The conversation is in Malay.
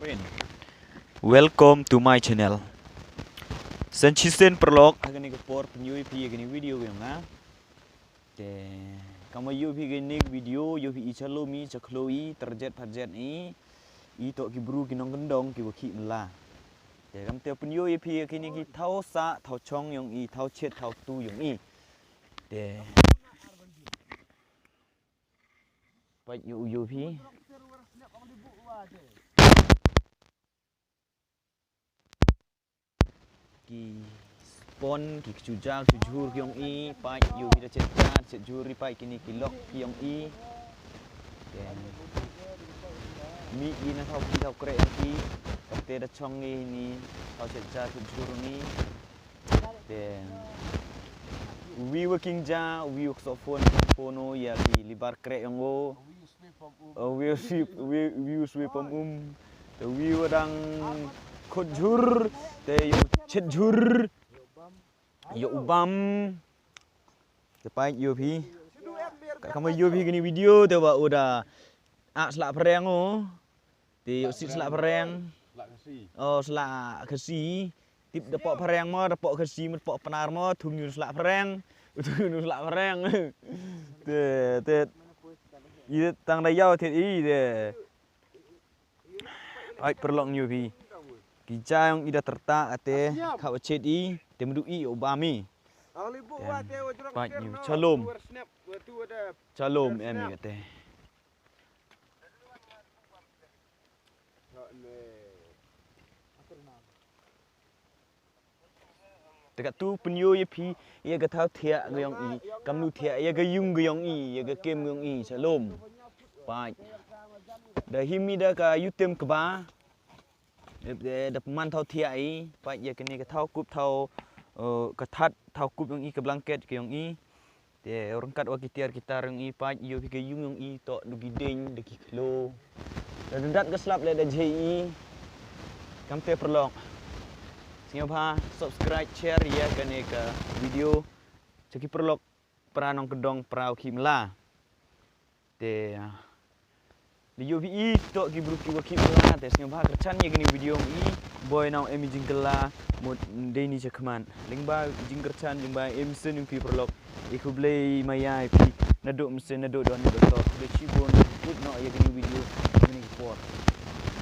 friend, welcome to my channel. Sanchisen perlok agani por penyu pi agani video yang na. Te kamu yu pi gani video yu pi ichalo mi chakloi terjet parjet ni i to ki bru ki nong gendong ki waki mela. Te kam te penyu pi agani ki thau sa thau chong yang i thau chet thau tu yang i. Te pai yu pi ki spon ki kujang kujur kiong i pai yu pi da chet juri pai kini ki lok kiong i mi ina thau ki thau kre ki kapte da chong ni thau chet kujur ni we working ja we work so phone ya ki libar kre yang o we sweep the we wadang kujur te yu chet jur yu ubam te pai yu pi kamu yu pi gini video te ba udah selak pereng o te yu sit selak pereng selak kesi tip depok pereng mo depok kesi depok penar mo thung yu selak pereng te i tang dai yau te i te ai perlong yu pi Kijang ida tertak ate kau chet i temdu i obami. Panyu Shalom emi ate. Dekat tu penyu ye pi ye ga thau thia gayong i kamnu thia ye ga yung gayong i ye ga kem gayong i Shalom. Pai. Da himi da ka yutem ke ba. Da peman thau thia i pai ye kini ka thau kup thau ka that thau kup yang i ka blanket ke yang i te orang kat wa kitar yang i pai yo pi ke yung yang i to du gideng de ki kilo da dat ka slap le da ji kam te perlok sing pa subscribe share ya kani ka video ceki perlok pranong kedong prau kimla te di UVI tok ki bruki waki mela tes ngba kercan ye gini video i boy now emi jingkela mod deni chakman lingba jingkercan lingba emsen yung pi perlok iku blay mayai pi nadok mesen nadok don nadok to be chibon put no ye gini video gini for